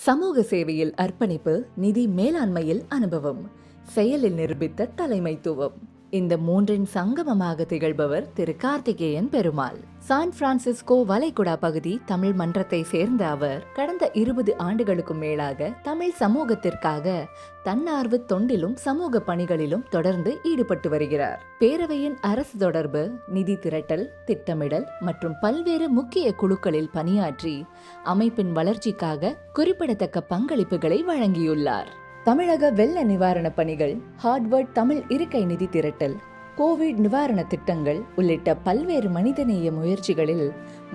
சமூக சேவையில் அர்ப்பணிப்பு, நிதி மேலாண்மையில் அனுபவம், செயலில் நிரூபித்த தலைமைத்துவம், இந்த மூன்றின் சங்கமமாக திகழ்பவர் திரு கார்த்திகேயன் பெருமாள். சான் பிரான்சிஸ்கோ வளைகுடா பகுதி தமிழ் மன்றத்தை சேர்ந்த அவர் கடந்த 20 ஆண்டுகளுக்கும் மேலாக தமிழ் சமூகத்திற்காக தன்னார்வ தொண்டிலும் சமூக பணிகளிலும் தொடர்ந்து ஈடுபட்டு வருகிறார். பேரவையின் அரசு தொடர்பு, நிதி திரட்டல், திட்டமிடல் மற்றும் பல்வேறு முக்கிய குழுக்களில் பணியாற்றி அமைப்பின் வளர்ச்சிக்காக குறிப்பிடத்தக்க பங்களிப்புகளை வழங்கியுள்ளார். தமிழக வெள்ள நிவாரண பணிகள், ஹார்ட்வர்ட் தமிழ் இருக்கை நிதி திரட்டல், கோவிட் நிவாரண திட்டங்கள் உள்ளிட்ட பல்வேறு மனிதநேய முயற்சிகளில்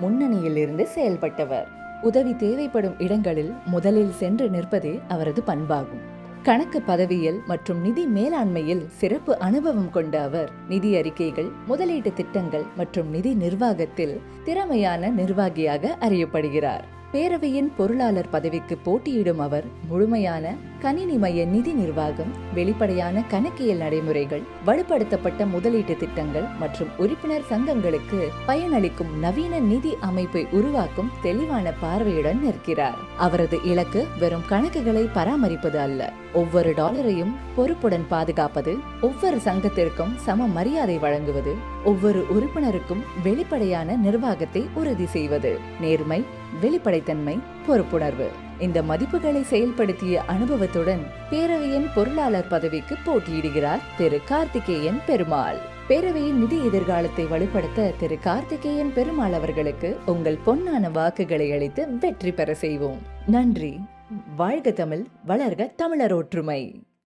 முன்னணியில் இருந்து செயல்பட்டவர். உதவி தேவைப்படும் இடங்களில் முதலில் சென்று நிற்பதே அவரது பண்பாகும். கணக்கு பதவியியல் மற்றும் நிதி மேலாண்மையில் சிறப்பு அனுபவம் கொண்ட அவர் நிதி அறிக்கைகள், முதலீட்டு திட்டங்கள் மற்றும் நிதி நிர்வாகத்தில் திறமையான நிர்வாகியாக அறியப்படுகிறார். பேரவையின் பொருளாளர் பதவிக்கு போட்டியிடும் அவர் முழுமையான கணினிமய நிதி நிர்வாகம், வெளிப்படையான கணக்கியல் நடைமுறைகள், வலுப்படுத்தப்பட்ட முதலீட்டு திட்டங்கள் மற்றும் உறுப்பினர் சங்கங்களுக்கு பயனளிக்கும் நவீன நிதி அமைப்பை உருவாக்கும் தெளிவான பார்வையுடன் நிற்கிறார். அவரது இலக்கு வெறும் கணக்குகளை பராமரிப்பது அல்ல, ஒவ்வொரு டாலரையும் பொறுப்புடன் பாதுகாப்பது, ஒவ்வொரு சங்கத்திற்கும் சம மரியாதை வழங்குவது, ஒவ்வொரு உறுப்பினருக்கும் வெளிப்படையான நிர்வாகத்தை உறுதி செய்வது, நேர்மை, வெளிப்படைத்தன்மை, பொறுப்புணர்வு, இந்த மதிப்புகளை செயல்படுத்திய அனுபவத்துடன் பேரவையின் பொருளாளர் பதவிக்கு போட்டியிடுகிறார் திரு கார்த்திகேயன் பெருமாள். பேரவையின் நிதி எதிர்காலத்தை வலுப்படுத்த திரு கார்த்திகேயன் பெருமாள் அவர்களுக்கு உங்கள் பொன்னான வாக்குகளை அளித்து வெற்றி பெற செய்வோம். நன்றி. வாழ்க தமிழ், வளர்க தமிழர் ஒற்றுமை.